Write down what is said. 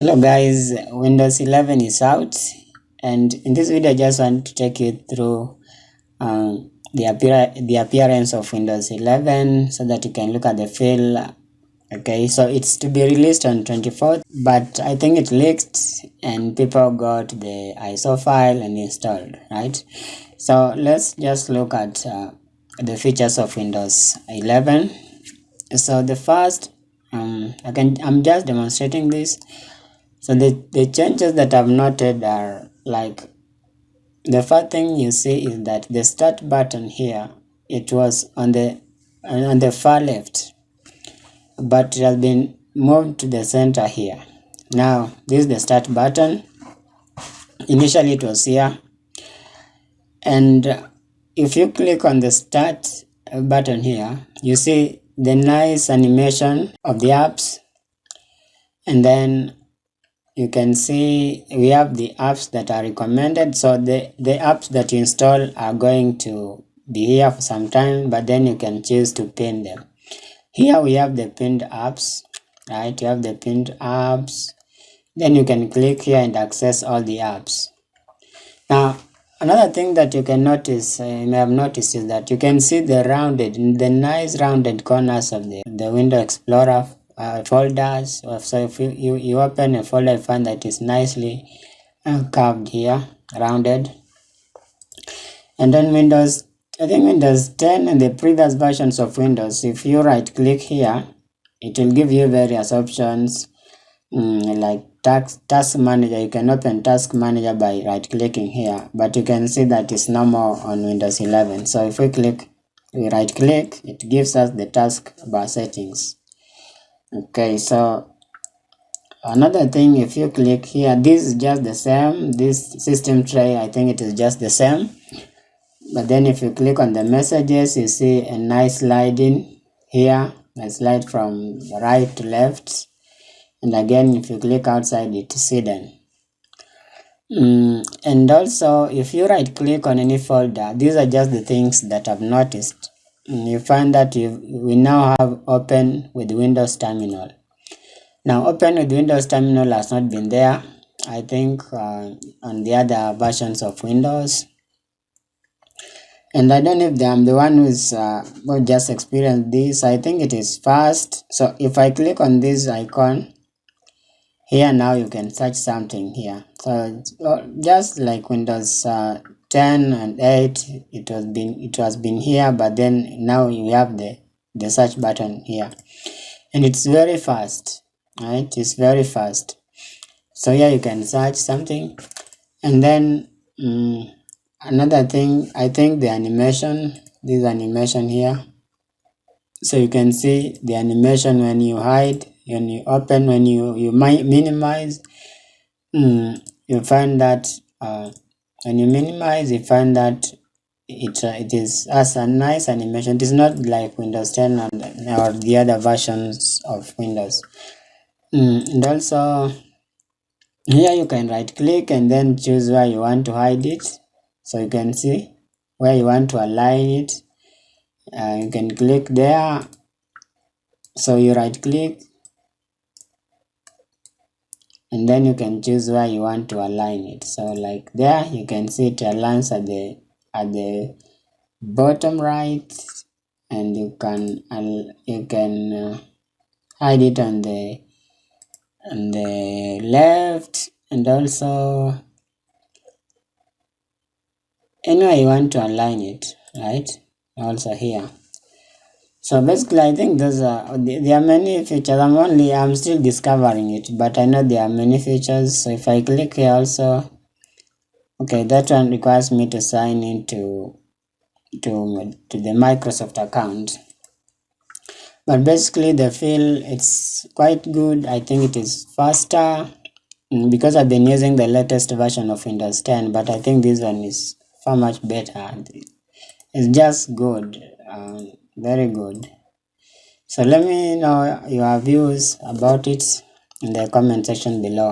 Hello guys, Windows 11 is out, and in this video I just want to take you through the appearance of Windows 11 so that you can look at the feel. Okay, so it's to be released on 24th, but I think it leaked and people got the ISO file and installed, right? So let's just look at the features of Windows 11. So the first, I'm just demonstrating this. So the changes that I've noted are like, the first thing you see is that the start button here, it was on the far left, but it has been moved to the center here. Now this is the start button. Initially it was here, and if you click on the start button here, you see the nice animation of the apps, and then you can see we have the apps that are recommended. So the apps that you install are going to be here for some time, but then you can choose to pin them. Here we have the pinned apps, right? You have the pinned apps. Then you can click here and access all the apps. Now, another thing that you can notice, you may have noticed, is that you can see the nice rounded corners of the Windows Explorer folders. So if you open a folder, you find that it's nicely curved here, rounded. And then I think Windows 10 and the previous versions of Windows, if you right click here, it will give you various options, like task manager. You can open task manager by right clicking here, but you can see that it's no more on Windows 11. So if we right click, it gives us the taskbar settings. Okay, so another thing, if you click here, this is just the same. This system tray, I think it is just the same. But then if you click on the messages, you see a nice sliding here. A slide from right to left. And again, if you click outside, it's hidden. And also, if you right click on any folder, these are just the things that I've noticed. You find that we now have Open with Windows Terminal. Now, Open with Windows Terminal has not been there, I think, on the other versions of Windows. And I don't know if I'm the one who's who just experienced this. I think it is fast. So if I click on this icon here, now you can search something here. So just like Windows 10 and 8, it was been here, but then now you have the search button here, and it's very fast, right? It's very fast. So here you can search something, and then another thing, I think the animation, this animation here. So you can see the animation when you hide, when you open, when you minimize. You find that when you minimize, you find that it is as a nice animation. It is not like Windows 10 or the other versions of Windows. And also here you can right click and then choose where you want to hide it. So you can see where you want to align it. You can click there. So you right click and then you can choose where you want to align it. So like there, you can see it aligns at the bottom right, and you can hide it on the left, and also anywhere you want to align it, right? Also here. So basically, I think there are many features. I'm still discovering it, but I know there are many features. So if I click here also, okay, that one requires me to sign into the Microsoft account. But basically the feel, it's quite good. I think it is faster because I've been using the latest version of Windows 10, but I think this one is far much better. It's just good, very good. So let me know your views about it in the comment section below.